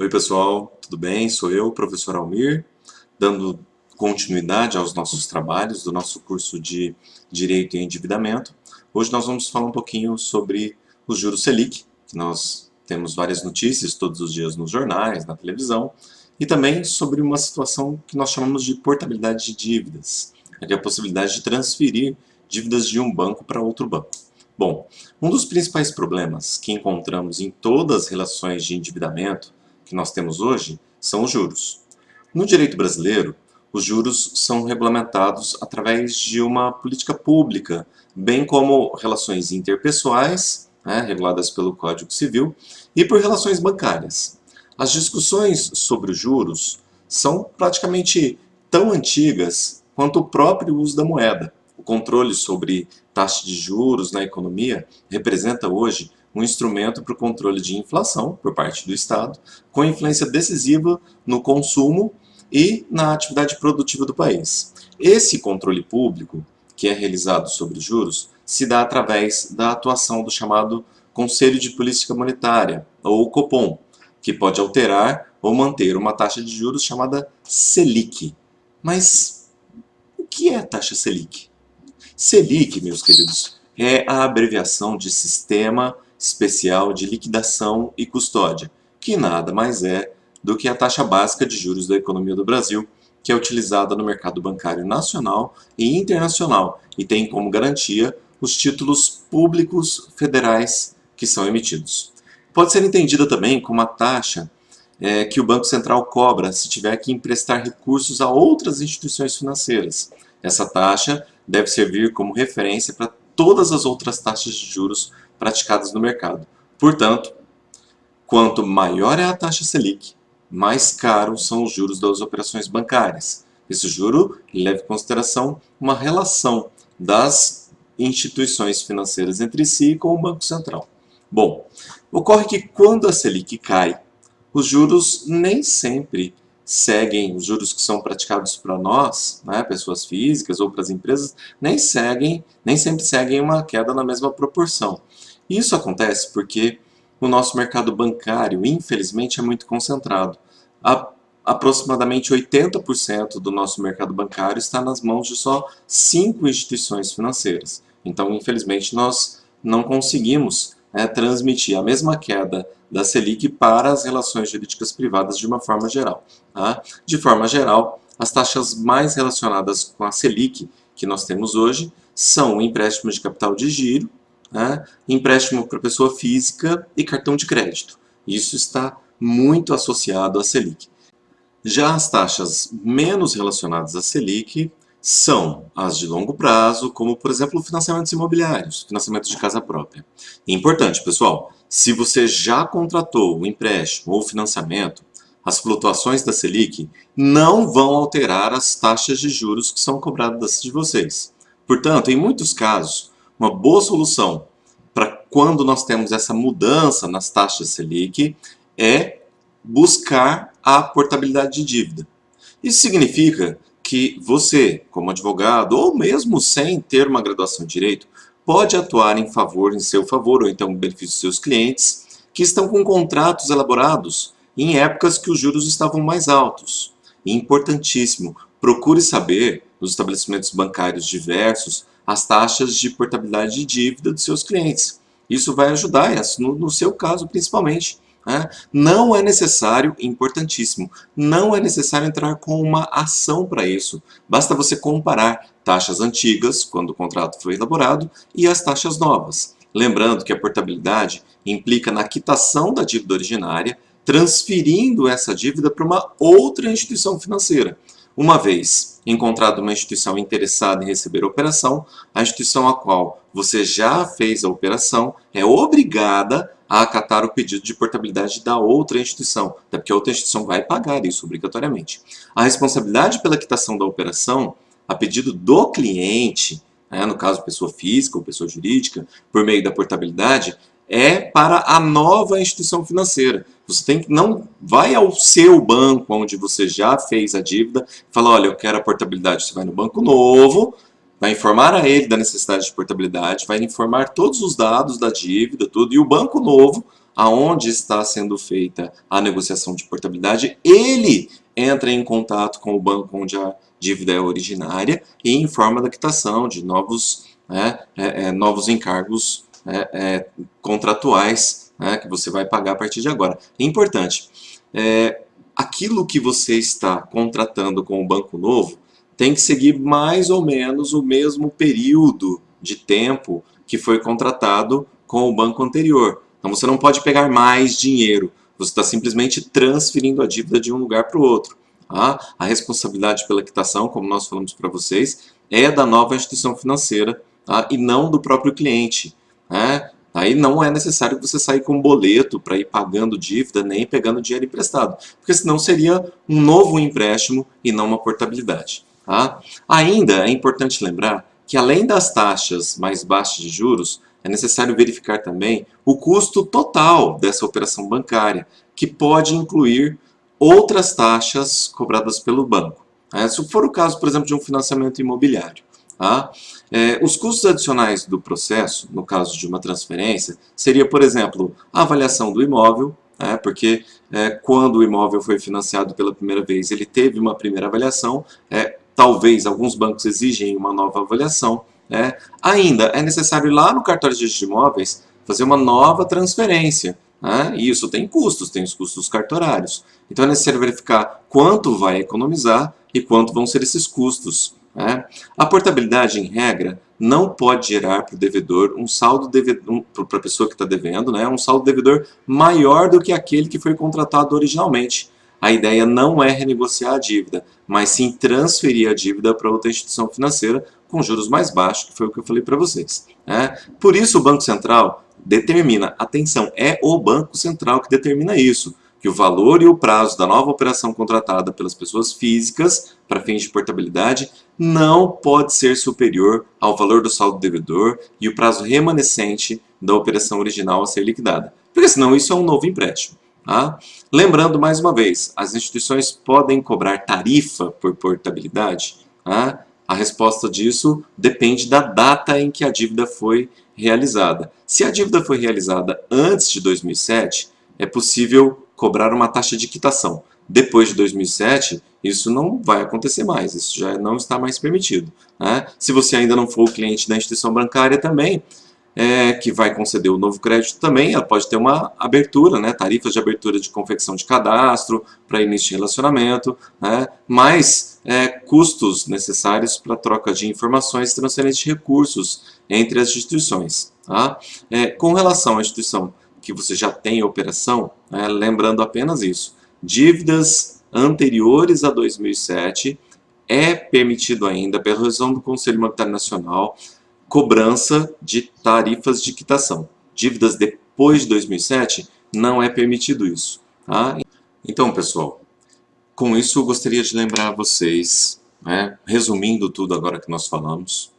Oi pessoal, tudo bem? Sou eu, professor Almir, dando continuidade aos nossos trabalhos do nosso curso de Direito e Endividamento. Hoje nós vamos falar um pouquinho sobre os juros Selic, que nós temos várias notícias todos os dias nos jornais, na televisão, e também sobre uma situação que nós chamamos de portabilidade de dívidas, que é a possibilidade de transferir dívidas de um banco para outro banco. Bom, um dos principais problemas que encontramos em todas as relações de endividamento que nós temos hoje são os juros. No direito brasileiro, os juros são regulamentados através de uma política pública, bem como relações interpessoais, reguladas pelo Código Civil, e por relações bancárias. As discussões sobre os juros são praticamente tão antigas quanto o próprio uso da moeda. O controle sobre taxa de juros na economia representa hoje um instrumento para o controle de inflação por parte do Estado, com influência decisiva no consumo e na atividade produtiva do país. Esse controle público, que é realizado sobre os juros, se dá através da atuação do chamado Conselho de Política Monetária, ou Copom, que pode alterar ou manter uma taxa de juros chamada Selic. Mas o que é a taxa Selic? Selic, meus queridos, é a abreviação de Sistema Especial de Liquidação e Custódia, que nada mais é do que a taxa básica de juros da economia do Brasil, que é utilizada no mercado bancário nacional e internacional e tem como garantia os títulos públicos federais que são emitidos. Pode ser entendida também como a taxa que o Banco Central cobra se tiver que emprestar recursos a outras instituições financeiras. Essa taxa deve servir como referência para todas as outras taxas de juros praticadas no mercado. Portanto, quanto maior é a taxa Selic, mais caros são os juros das operações bancárias. Esse juro leva em consideração uma relação das instituições financeiras entre si e com o Banco Central. Bom, ocorre que quando a Selic cai, os juros nem sempre seguem, os juros que são praticados para nós, pessoas físicas ou para as empresas, nem sempre seguem uma queda na mesma proporção. Isso acontece porque o nosso mercado bancário, infelizmente, é muito concentrado. Aproximadamente 80% do nosso mercado bancário está nas mãos de só 5 instituições financeiras. Então, infelizmente, nós não conseguimos transmitir a mesma queda da Selic para as relações jurídicas privadas de uma forma geral. De forma geral, as taxas mais relacionadas com a Selic que nós temos hoje são o empréstimo de capital de giro, empréstimo para pessoa física e cartão de crédito. Isso está muito associado à Selic. Já as taxas menos relacionadas à Selic são as de longo prazo, como, por exemplo, financiamentos imobiliários, financiamentos de casa própria. E importante, pessoal, se você já contratou o empréstimo ou financiamento, as flutuações da Selic não vão alterar as taxas de juros que são cobradas de vocês. Portanto, em muitos casos, uma boa solução para quando nós temos essa mudança nas taxas Selic é buscar a portabilidade de dívida. Isso significa que você, como advogado, ou mesmo sem ter uma graduação em Direito, pode atuar em seu favor, ou então em benefício dos seus clientes, que estão com contratos elaborados em épocas que os juros estavam mais altos. E importantíssimo, procure saber, nos estabelecimentos bancários diversos, as taxas de portabilidade de dívida dos seus clientes. Isso vai ajudar, no seu caso principalmente. Não é necessário, importantíssimo, não é necessário entrar com uma ação para isso. Basta você comparar taxas antigas, quando o contrato foi elaborado, e as taxas novas. Lembrando que a portabilidade implica na quitação da dívida originária, transferindo essa dívida para uma outra instituição financeira. Uma vez encontrada uma instituição interessada em receber a operação, a instituição a qual você já fez a operação é obrigada a acatar o pedido de portabilidade da outra instituição, até porque a outra instituição vai pagar isso obrigatoriamente. A responsabilidade pela quitação da operação, a pedido do cliente, no caso pessoa física ou pessoa jurídica, por meio da portabilidade, é para a nova instituição financeira. Você não vai ao seu banco, onde você já fez a dívida, e fala, olha, eu quero a portabilidade. Você vai no banco novo, vai informar a ele da necessidade de portabilidade, vai informar todos os dados da dívida, tudo, e o banco novo aonde está sendo feita a negociação de portabilidade, ele entra em contato com o banco onde a dívida é originária e informa da quitação de novos encargos contratuais, que você vai pagar a partir de agora. É importante, aquilo que você está contratando com o banco novo tem que seguir mais ou menos o mesmo período de tempo que foi contratado com o banco anterior. Então você não pode pegar mais dinheiro, você está simplesmente transferindo a dívida de um lugar para o outro. Tá? A responsabilidade pela quitação, como nós falamos para vocês, é da nova instituição financeira, tá? E não do próprio cliente. Né? Aí não é necessário que você saia com um boleto para ir pagando dívida, nem pegando dinheiro emprestado, porque senão seria um novo empréstimo e não uma portabilidade. Tá? Ainda é importante lembrar que além das taxas mais baixas de juros, é necessário verificar também o custo total dessa operação bancária, que pode incluir outras taxas cobradas pelo banco. Se for o caso, por exemplo, de um financiamento imobiliário. Tá? Os custos adicionais do processo, no caso de uma transferência, seria, por exemplo, a avaliação do imóvel, porque quando o imóvel foi financiado pela primeira vez, ele teve uma primeira avaliação, talvez alguns bancos exigem uma nova avaliação. Ainda é necessário ir lá no cartório de registro de imóveis fazer uma nova transferência. E isso tem custos, tem os custos cartorários. Então é necessário verificar quanto vai economizar e quanto vão ser esses custos. A portabilidade, em regra, não pode gerar para o devedor um saldo devedor, para a pessoa que está devendo, um saldo devedor maior do que aquele que foi contratado originalmente. A ideia não é renegociar a dívida, mas sim transferir a dívida para outra instituição financeira com juros mais baixos, que foi o que eu falei para vocês. Por isso o Banco Central determina, atenção, é o Banco Central que determina isso, que o valor e o prazo da nova operação contratada pelas pessoas físicas para fins de portabilidade não pode ser superior ao valor do saldo devedor e o prazo remanescente da operação original a ser liquidada, porque senão isso é um novo empréstimo. Lembrando mais uma vez, as instituições podem cobrar tarifa por portabilidade? A resposta disso depende da data em que a dívida foi realizada. Se a dívida foi realizada antes de 2007, é possível cobrar uma taxa de quitação. Depois de 2007, isso não vai acontecer mais, isso já não está mais permitido. Se você ainda não for o cliente da instituição bancária também, que vai conceder o novo crédito também, ela pode ter uma abertura, tarifas de abertura de confecção de cadastro para início de relacionamento, mais custos necessários para troca de informações e transferência de recursos entre as instituições. Com relação à instituição que você já tem operação, lembrando apenas isso, dívidas anteriores a 2007 é permitido ainda, pela resolução do Conselho Monetário Nacional, cobrança de tarifas de quitação. Dívidas depois de 2007, não é permitido isso. Então, pessoal, com isso eu gostaria de lembrar a vocês, resumindo tudo agora que nós falamos,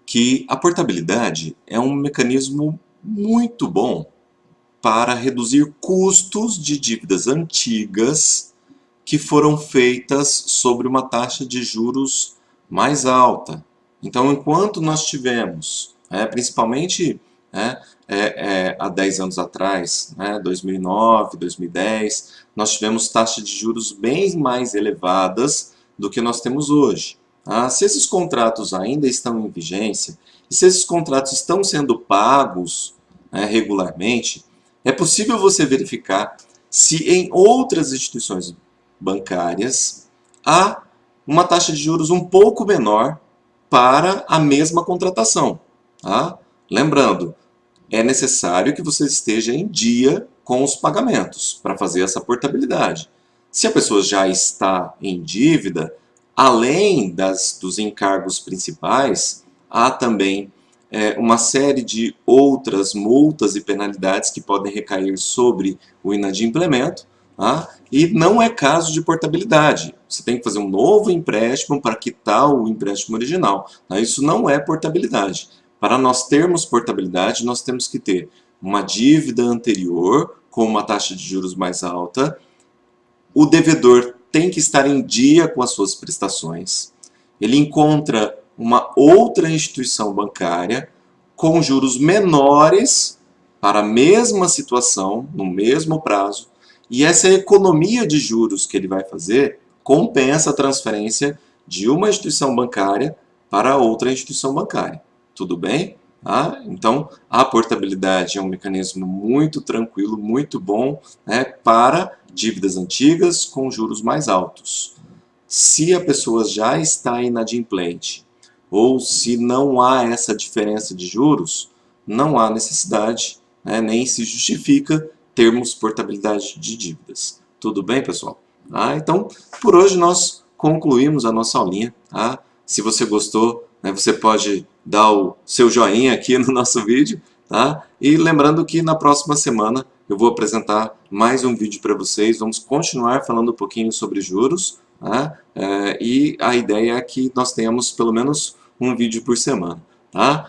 que a portabilidade é um mecanismo muito bom para reduzir custos de dívidas antigas que foram feitas sobre uma taxa de juros mais alta. Então, enquanto nós tivemos, principalmente há 10 anos atrás, 2009, 2010, nós tivemos taxas de juros bem mais elevadas do que nós temos hoje. Se esses contratos ainda estão em vigência, e se esses contratos estão sendo pagos regularmente, é possível você verificar se em outras instituições bancárias há uma taxa de juros um pouco menor para a mesma contratação. Lembrando, é necessário que você esteja em dia com os pagamentos para fazer essa portabilidade. Se a pessoa já está em dívida, além dos encargos principais, há também uma série de outras multas e penalidades que podem recair sobre o inadimplemento, e não é caso de portabilidade. Você tem que fazer um novo empréstimo para quitar o empréstimo original. Isso não é portabilidade. Para nós termos portabilidade, nós temos que ter uma dívida anterior com uma taxa de juros mais alta, o devedor tem que estar em dia com as suas prestações, ele encontra uma outra instituição bancária com juros menores para a mesma situação, no mesmo prazo, e essa economia de juros que ele vai fazer compensa a transferência de uma instituição bancária para outra instituição bancária. Tudo bem? Então, a portabilidade é um mecanismo muito tranquilo, muito bom, né, para dívidas antigas com juros mais altos. Se a pessoa já está inadimplente ou se não há essa diferença de juros, não há necessidade, né, nem se justifica termos portabilidade de dívidas. Tudo bem, pessoal? Então, por hoje nós concluímos a nossa aulinha. Se você gostou, né, você pode dar o seu joinha aqui no nosso vídeo. E lembrando que na próxima semana eu vou apresentar mais um vídeo para vocês. Vamos continuar falando um pouquinho sobre juros. E a ideia é que nós tenhamos pelo menos um vídeo por semana.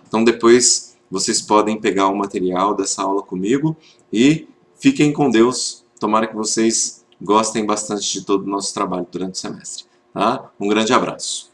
Então depois vocês podem pegar o material dessa aula comigo e fiquem com Deus. Tomara que vocês gostem bastante de todo o nosso trabalho durante o semestre. Um grande abraço.